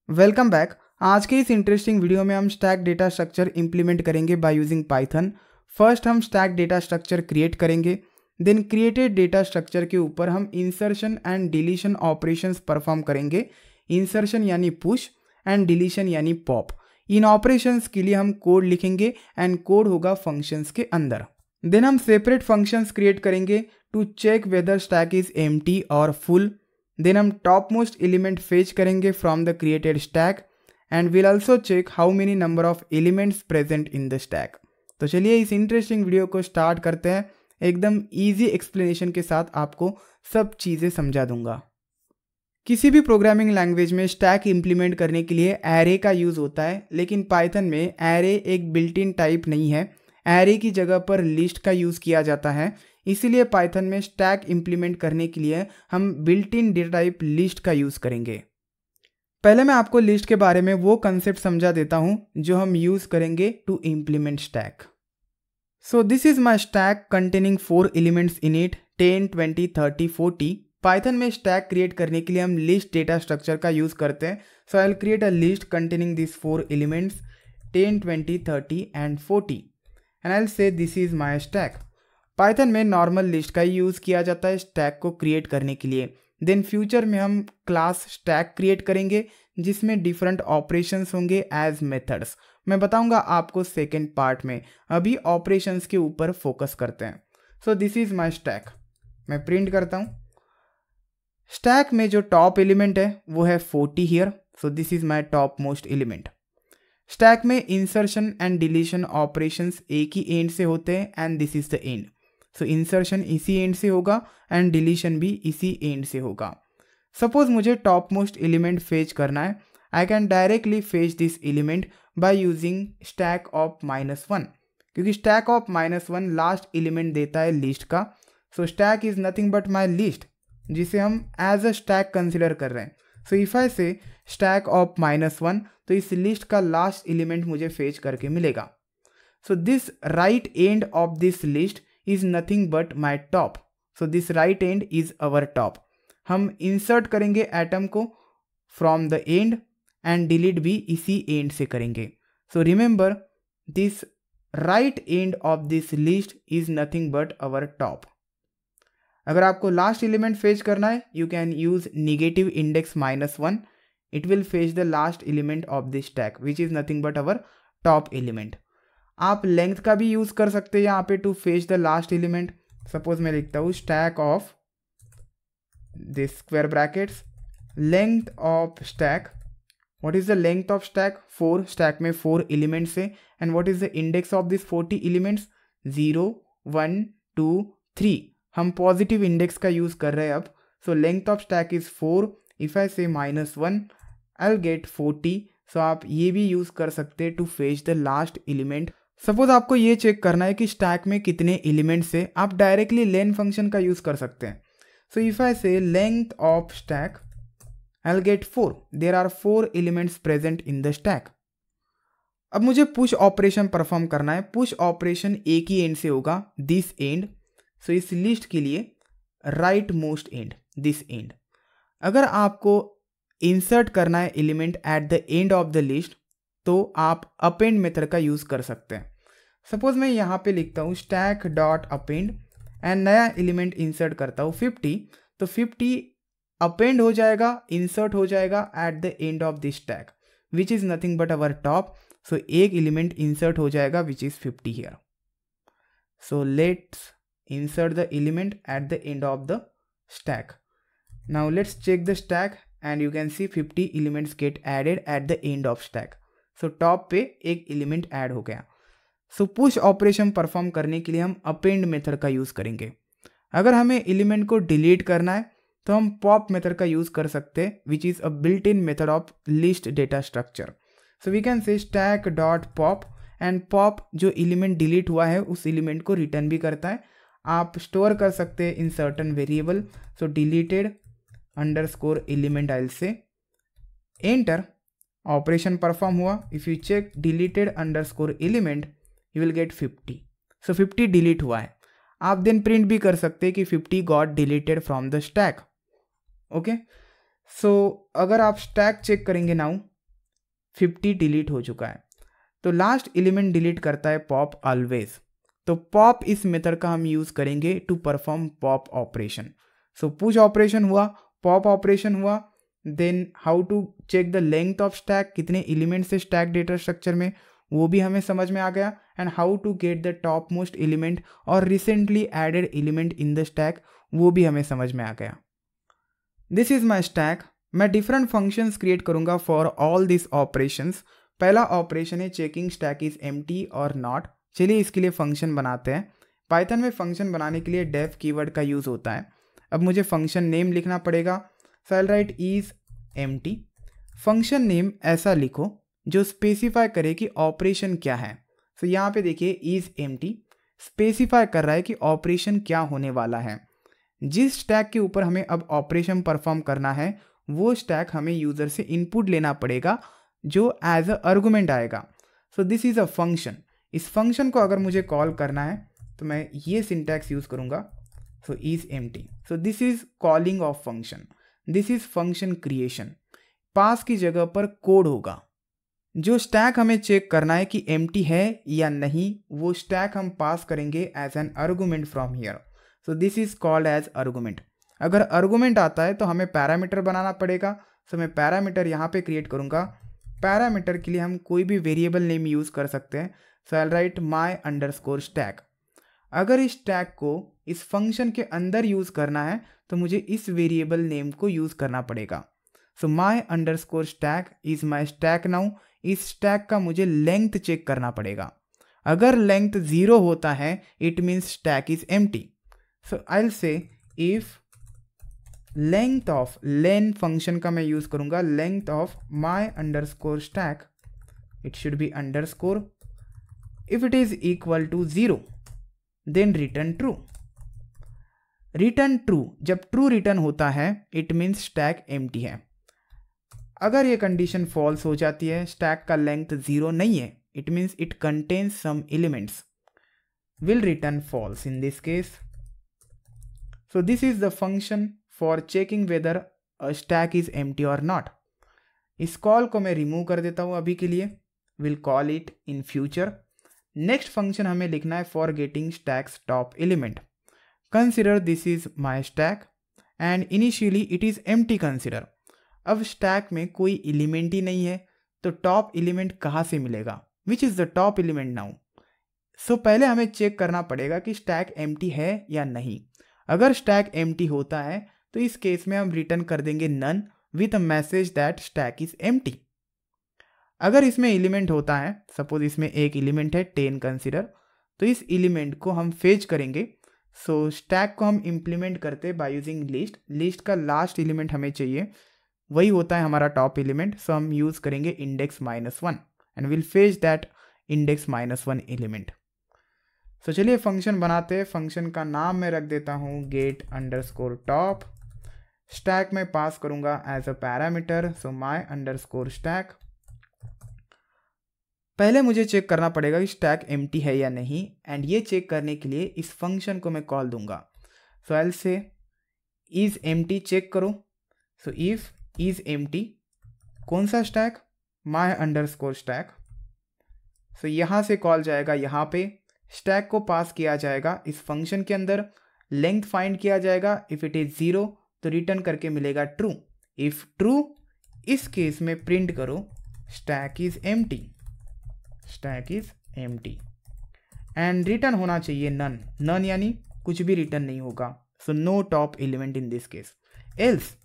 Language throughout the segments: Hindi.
Welcome back. आज के इस इंटरेस्टिंग वीडियो में हम स्टैक डेटा स्ट्रक्चर इंप्लीमेंट करेंगे बाय यूजिंग पाइथन। फर्स्ट हम स्टैक डेटा स्ट्रक्चर क्रिएट करेंगे, देन क्रिएटेड डेटा स्ट्रक्चर के ऊपर हम insertion and deletion operations perform करेंगे। इंसर्शन यानी पुश एंड डिलीशन यानी पॉप। इन ऑपरेशंस के लिए हम कोड लिखेंगे एंड कोड होगा फंक्शंस के अंदर। देन हम सेपरेट फंक्शंस क्रिएट करेंगे to check whether stack is empty और फुल। देन हम टॉप मोस्ट एलिमेंट फेच करेंगे from the created stack and will also check how many number of elements present in the stack. तो चलिए इस इंटरेस्टिंग वीडियो को स्टार्ट करते हैं। एकदम इजी एक्सप्लेनेशन के साथ आपको सब चीज़ें समझा दूंगा। किसी भी प्रोग्रामिंग लैंग्वेज में स्टैक इंप्लीमेंट करने के लिए एरे का यूज़ होता है, लेकिन पाइथन में एरे एक बिल्ट इन टाइप नहीं है। एरे की जगह पर लिस्ट का यूज़ किया जाता है। इसीलिए पाइथन में स्टैक इंप्लीमेंट करने के लिए हम built in data type list का यूज़ करेंगे। पहले मैं आपको लिस्ट के बारे में वो कंसेप्ट समझा देता हूँ जो हम यूज़ करेंगे to implement stack. So this is my stack containing 4 elements in it 10, 20, 30, 40। Python में स्टैक क्रिएट करने के लिए हम लिस्ट डेटा स्ट्रक्चर का यूज़ करते हैं। So I will create a list containing this 4 elements 10, 20, 30 and 40 and I will say this is my stack. Python में नॉर्मल लिस्ट का यूज़ किया जाता है स्टैक को क्रिएट करने के लिए। देन फ्यूचर में हम क्लास स्टैक क्रिएट करेंगे जिसमें डिफरेंट ऑपरेशंस होंगे एज मेथड्स। मैं बताऊंगा आपको सेकेंड पार्ट में। अभी ऑपरेशंस के ऊपर फोकस करते हैं। सो दिस इज माई स्टैक। मैं प्रिंट करता हूँ। स्टैक में जो टॉप एलिमेंट है वो है 40 here. So this is my top most element. Stack में इंसर्शन एंड डिलीशन ऑपरेशंस एक ही एंड से होते हैं and this is the end. So insertion इसी एंड से होगा एंड डिलीशन भी इसी एंड से होगा। सपोज मुझे टॉप मोस्ट एलिमेंट फेच करना है। I can directly fetch this element by using stack of -1, क्योंकि स्टैक ऑफ -1 लास्ट एलिमेंट देता है लिस्ट का। सो stack is nothing but my list, जिसे हम एज अ स्टैक कंसिडर कर रहे हैं। सो इफ आई से स्टैक ऑफ -1 तो इस लिस्ट का लास्ट एलिमेंट मुझे फेच करके मिलेगा। So this right and of this list is nothing but my top. So this right end is our top. हम insert करेंगे atom को from the end and delete भी इसी end से करेंगे। So remember this right end of this list is nothing but our top. अगर आपको last element fetch करना है you can use negative index -1. It will fetch the last element of this stack which is nothing but our top element. आप लेंथ का भी यूज़ कर सकते हैं यहाँ पे to fetch the last element. Suppose मैं लिखता हूँ stack of this square brackets length of stack. What is the length of stack? 4। Stack में 4 एलिमेंट्स है and what is the index of this 40 elements? 0, 1, 2, 3। हम पॉजिटिव इंडेक्स का यूज़ कर रहे हैं अब। So length of stack is 4। If I से -1 आई विल गेट 40। सो आप ये भी यूज़ कर सकते हैं to fetch the last element. Suppose आपको ये चेक करना है कि स्टैक में कितने एलिमेंट्स है, आप डायरेक्टली लेन फंक्शन का यूज़ कर सकते हैं। So if I say length of stack I will get 4। There are 4 elements present in the stack. अब मुझे पुश ऑपरेशन परफॉर्म करना है। पुश ऑपरेशन एक ही एंड से होगा, दिस एंड। सो इस लिस्ट के लिए right most and, this and. अगर आपको इंसर्ट करना है element at the end of the list तो आप अपेंड मेथड का यूज़ कर सकते हैं। सपोज मैं यहाँ पे लिखता हूँ स्टैक डॉट अपेंड एंड नया एलिमेंट इंसर्ट करता हूँ 50। तो 50 अपेंड हो जाएगा, इंसर्ट हो जाएगा at the end of this stack which is nothing but our top. So एक एलिमेंट इंसर्ट हो जाएगा which is 50 here. So let's insert the element at the end of the stack. Now let's check the stack and you can see 50 elements get added at the end of stack. So top पे एक एलिमेंट ऐड हो गया। सो पुश ऑपरेशन परफॉर्म करने के लिए हम अपेंड मेथड का यूज़ करेंगे। अगर हमें एलिमेंट को डिलीट करना है तो हम पॉप मेथड का यूज़ कर सकते हैं which is a built in method of list data structure. So we can say stack dot pop and pop जो एलिमेंट डिलीट हुआ है उस एलिमेंट को रिटर्न भी करता है। आप स्टोर कर सकते हैं in certain variable. So deleted underscore element I will say enter. Operation perform हुआ। If you check deleted underscore element you will get 50। So 50 delete हुआ है। आप देन प्रिंट भी कर सकते हैं कि 50 got deleted from the stack. Okay, so अगर आप स्टैक चेक करेंगे नाउ 50 डिलीट हो चुका है। तो लास्ट एलिमेंट डिलीट करता है पॉप ऑलवेज। तो पॉप इस मेथड का हम यूज़ करेंगे to perform pop operation. So push operation हुआ, पॉप ऑपरेशन हुआ, then how to check the length of stack, कितने एलिमेंट्स है स्टैक डेटा स्ट्रक्चर में, वो भी हमें समझ में आ गया। And how to get the top most element और recently added element in the stack, वो भी हमें समझ में आ गया। This is my stack. मैं डिफरेंट फंक्शंस क्रिएट करूंगा फॉर ऑल दिस ऑपरेशंस। पहला ऑपरेशन है चेकिंग स्टैक इज एम्प्टी और नॉट। चलिए इसके लिए फंक्शन बनाते हैं। पाइथन में फंक्शन बनाने के लिए डेफ कीवर्ड का यूज़ होता है। अब मुझे फंक्शन नेम लिखना पड़ेगा। So I will write is empty. Function name ऐसा लिखो जो स्पेसिफाई करे कि ऑपरेशन क्या है। सो यहाँ पे देखिए इज एम्प्टी स्पेसिफाई कर रहा है कि ऑपरेशन क्या होने वाला है। जिस स्टैक के ऊपर हमें अब ऑपरेशन परफॉर्म करना है वो स्टैक हमें यूज़र से इनपुट लेना पड़ेगा जो एज अ आर्गुमेंट आएगा। सो दिस इज़ अ फंक्शन। इस फंक्शन को अगर मुझे कॉल करना है तो मैं ये सिंटैक्स यूज़ करूँगा। So is empty. So this is calling of function, this is function creation. Pass की जगह पर कोड होगा। जो स्टैक हमें चेक करना है कि एम्प्टी है या नहीं, वो स्टैक हम पास करेंगे as an argument from here. So this is called as argument. अगर आर्गुमेंट आता है तो हमें पैरामीटर बनाना पड़ेगा। सो मैं पैरामीटर यहाँ पे क्रिएट करूँगा। पैरामीटर के लिए हम कोई भी वेरिएबल नेम यूज़ कर सकते हैं। So I will write my underscore stack. अगर इस स्टैक को इस फंक्शन के अंदर यूज़ करना है तो मुझे इस वेरिएबल नेम को यूज़ करना पड़ेगा। So my underscore stack is my stack now. इस स्टैक का मुझे लेंथ चेक करना पड़ेगा। अगर लेंथ 0 होता है it means stack is empty. So I will say if length of, len function का मैं यूज करूंगा, length of my underscore stack, it should be underscore, if it is equal to 0 then return true. Return true, जब ट्रू रिटर्न होता है इट मीन्स स्टैक एम्प्टी है। अगर ये कंडीशन फॉल्स हो जाती है, स्टैक का लेंथ 0 नहीं है, it means it contains some elements, will return false in this case. So this is the function for checking whether a stack is empty or not. इस कॉल को मैं रिमूव कर देता हूँ अभी के लिए, will call it in future. Next function हमें लिखना है for getting stacks top element. Consider this is my stack and initially it is empty consider. अब स्टैक में कोई एलिमेंट ही नहीं है तो टॉप एलिमेंट कहाँ से मिलेगा, which is the top element now. So पहले हमें चेक करना पड़ेगा कि स्टैक एम्प्टी है या नहीं। अगर स्टैक एम्प्टी होता है तो इस केस में हम रिटर्न कर देंगे none with a message that stack is empty. अगर इसमें एलिमेंट होता है, सपोज इसमें एक एलिमेंट है 10 कंसिडर, तो इस एलिमेंट को हम फेच करेंगे। सो स्टैक को हम इम्प्लीमेंट करते बाय यूजिंग लिस्ट। लिस्ट का लास्ट एलिमेंट हमें चाहिए, वही होता है हमारा टॉप एलिमेंट। सो हम यूज़ करेंगे index -1 and will fetch that index -1 element. So चलिए फंक्शन बनाते हैं। फंक्शन का नाम मैं रख देता हूँ गेट अंडरस्कोर टॉप। स्टैक में पास करूँगा as a parameter, so my underscore stack. पहले मुझे चेक करना पड़ेगा कि स्टैक एम्प्टी है या नहीं, एंड ये चेक करने के लिए इस फंक्शन को मैं कॉल दूंगा। So I will say is empty, check करो। सो इफ इज एम्प्टी, कौन सा stack, my underscore stack. So यहाँ से कॉल जाएगा, यहाँ पे स्टैक को पास किया जाएगा इस फंक्शन के अंदर, लेंथ फाइंड किया जाएगा। इफ इट इज 0 तो रिटर्न करके मिलेगा ट्रू। इफ ट्रू, इस केस में प्रिंट करो stack is empty, stack is empty, and return होना चाहिए नन। नन यानी कुछ भी रिटर्न नहीं होगा। So know top element in this case. Else,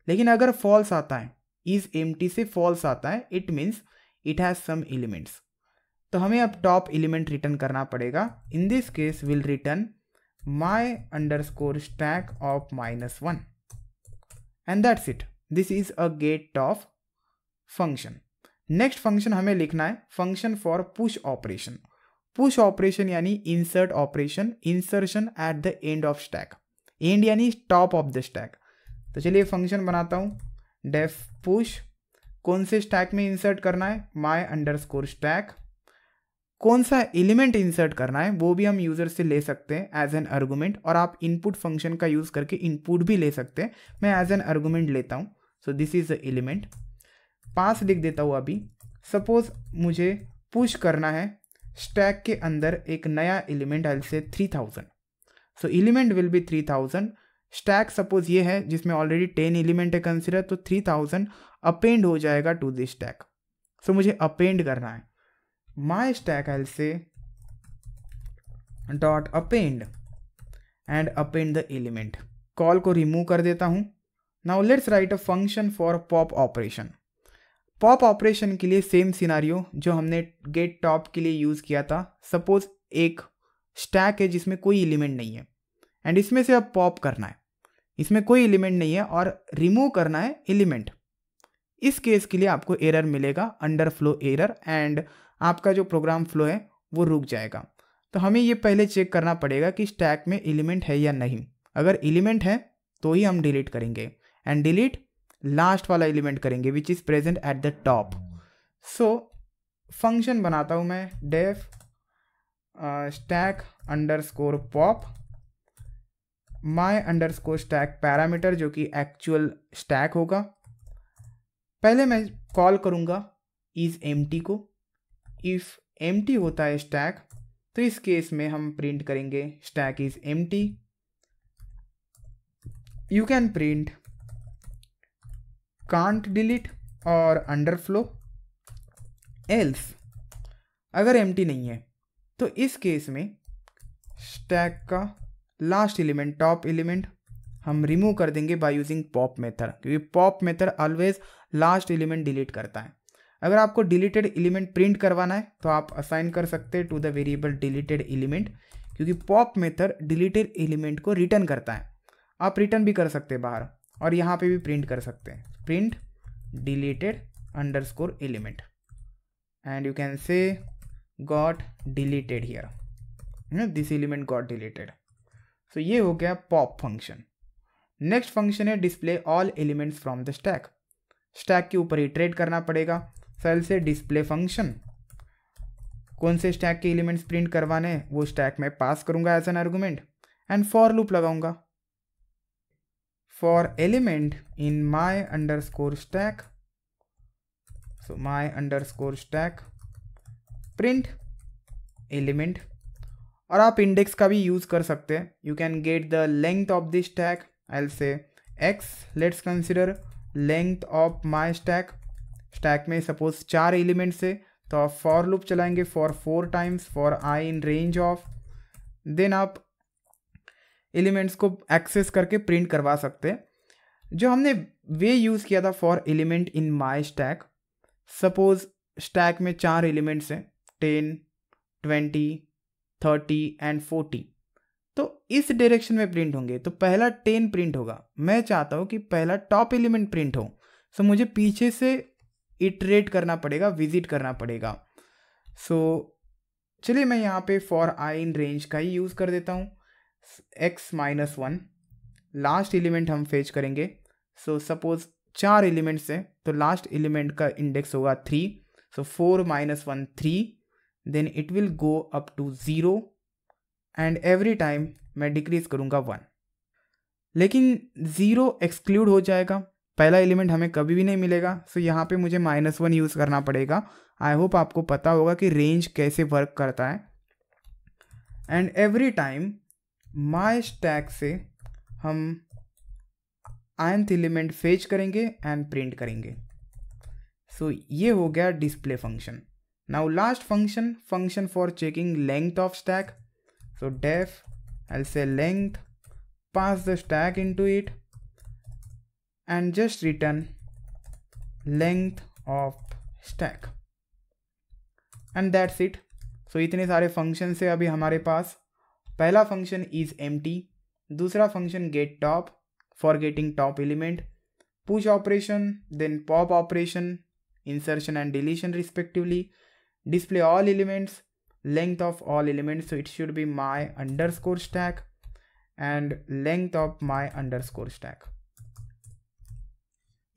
लेकिन अगर फॉल्स आता है, इज एम्प्टी से फॉल्स आता है, it means it has some elements, तो हमें अब टॉप एलिमेंट रिटर्न करना पड़ेगा। In this case will return my underscore stack of -1 and that's it. This is a get of function. Next function हमें लिखना है function for push operation. Push operation यानी insert operation, insertion at the end of stack. And यानी टॉप ऑफ द स्टैक। तो चलिए फंक्शन बनाता हूँ, डेफ पुश। कौन से स्टैक में इंसर्ट करना है, माई अंडरस्कोर स्टैक। कौन सा एलिमेंट इंसर्ट करना है वो भी हम यूज़र से ले सकते हैं एज एन आर्गुमेंट, और आप इनपुट फंक्शन का यूज़ करके इनपुट भी ले सकते हैं। मैं एज एन आर्गुमेंट लेता हूँ। So this is the element, pass लिख देता हूँ अभी। सपोज मुझे पुश करना है स्टैक के अंदर एक नया एलिमेंट, आई से 3000। सो element will be 3000। Stack suppose ये है जिसमें ऑलरेडी 10 एलिमेंट है कंसिडर, तो 3000 अपेंड हो जाएगा टू दिस स्टैक। सो मुझे अपेंड करना है, माई स्टैक आई से dot append and append the element. Call को रिमूव कर देता हूँ। Now let's write a function for pop operation. Pop operation के लिए सेम सिनारियो जो हमने गेट टॉप के लिए यूज़ किया था। सपोज एक स्टैक है जिसमें कोई एलिमेंट नहीं है एंड इसमें से अब पॉप करना है, इसमें कोई एलिमेंट नहीं है और रिमूव करना है एलिमेंट। इस केस के लिए आपको एरर मिलेगा, अंडरफ्लो एरर, एंड आपका जो प्रोग्राम फ्लो है वो रुक जाएगा। तो हमें ये पहले चेक करना पड़ेगा कि स्टैक में एलिमेंट है या नहीं। अगर एलिमेंट है तो ही हम डिलीट करेंगे, एंड डिलीट लास्ट वाला एलिमेंट करेंगे which is present at the top. So function बनाता हूँ मैं, डेफ स्टैक अंडरस्कोर पॉप, माई अंडरस्कोर स्टैक पैरामीटर जो कि एक्चुअल स्टैक होगा। पहले मैं कॉल करूँगा इज़ एम्प्टी को। इफ़ एम्प्टी होता है स्टैक तो इस केस में हम प्रिंट करेंगे stack is empty. You can print can't delete और अंडरफ्लो एल्स। अगर एम्प्टी नहीं है तो इस केस में स्टैक का लास्ट एलिमेंट, टॉप एलिमेंट, हम रिमूव कर देंगे बाय यूजिंग पॉप मेथड, क्योंकि pop method always last element delete करता है। अगर आपको डिलीटेड एलिमेंट प्रिंट करवाना है तो आप असाइन कर सकते हैं to the variable deleted element, क्योंकि पॉप मेथड डिलीटेड एलिमेंट को रिटर्न करता है। आप रिटर्न भी कर सकते हैं बाहर, और यहाँ पे भी प्रिंट कर सकते हैं, print deleted underscore element, and you can say got deleted here, this element got deleted. So ये हो गया पॉप फंक्शन। नेक्स्ट फंक्शन है display all elements from the stack. Stack के ऊपर इटरेट करना पड़ेगा। सेल से डिस्प्ले फंक्शन, कौन से स्टैक के एलिमेंट्स प्रिंट करवाने हैं वो स्टैक में पास करूंगा as an argument, and for loop लगाऊंगा। For element in my underscore stack, so my underscore stack print element. और आप इंडेक्स का भी यूज कर सकते हैं। You can get the length of this stack, I will say X. Let's consider length of my stack. Stack में सपोज 4 एलिमेंट्स है तो आप फॉर लूप चलाएंगे for 4 times for I in range of, then आप एलिमेंट्स को एक्सेस करके प्रिंट करवा सकते हैं। जो हमने वे यूज़ किया था for element in my stack, suppose stack में 4 एलिमेंट्स हैं 10, 20, 30 एंड 40, तो इस डायरेक्शन में प्रिंट होंगे। तो पहला 10 प्रिंट होगा। मैं चाहता हूँ कि पहला टॉप एलिमेंट प्रिंट हो, सो मुझे पीछे से इटरेट करना पड़ेगा, विजिट करना पड़ेगा। सो चलिए मैं यहाँ पे फॉर आई इन रेंज का ही यूज़ कर देता हूँ। x-1 लास्ट एलिमेंट हम फेच करेंगे। सो सपोज 4 एलिमेंट्स हैं तो लास्ट एलिमेंट का इंडेक्स होगा 3। So 4 - 1 3, then it will go up to 0 and every time मैं डिक्रीज करूँगा 1। लेकिन 0 एक्सक्लूड हो जाएगा, पहला एलिमेंट हमें कभी भी नहीं मिलेगा। सो यहाँ पे मुझे -1 यूज़ करना पड़ेगा। आई होप आपको पता होगा कि रेंज कैसे वर्क करता है। And every time my stack से हम nth एलिमेंट फेच करेंगे एंड प्रिंट करेंगे। सो ये हो गया display function. Now last function for checking length of stack. So def I will say length, pass the stack into it and just return length of stack and that's it. So इतने सारे फंक्शन से अभी हमारे पास पहला फंक्शन is empty, दूसरा function get top for getting top element, push operation, then pop operation, insertion and deletion respectively, display all elements, length of all elements, so it should be my underscore stack and length of my underscore stack.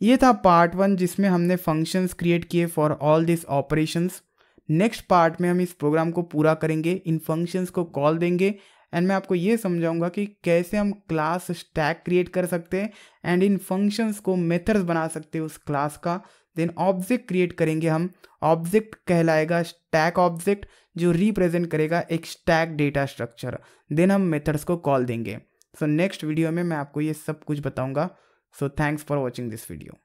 ये था पार्ट 1 जिसमें हमने फंक्शंस क्रिएट किए for all this operations. Next part में हम इस प्रोग्राम को पूरा करेंगे, इन फंक्शंस को कॉल देंगे एंड मैं आपको ये समझाऊंगा कि कैसे हम क्लास स्टैक क्रिएट कर सकते हैं एंड इन फंक्शंस को मेथड्स बना सकते हैं उस क्लास का, देन ऑब्जेक्ट क्रिएट करेंगे हम, ऑब्जेक्ट कहलाएगा स्टैक ऑब्जेक्ट जो रिप्रेजेंट करेगा एक स्टैक डेटा स्ट्रक्चर। देन हम मेथड्स को कॉल देंगे। सो नेक्स्ट वीडियो में मैं आपको ये सब कुछ बताऊंगा। So thanks for watching this video.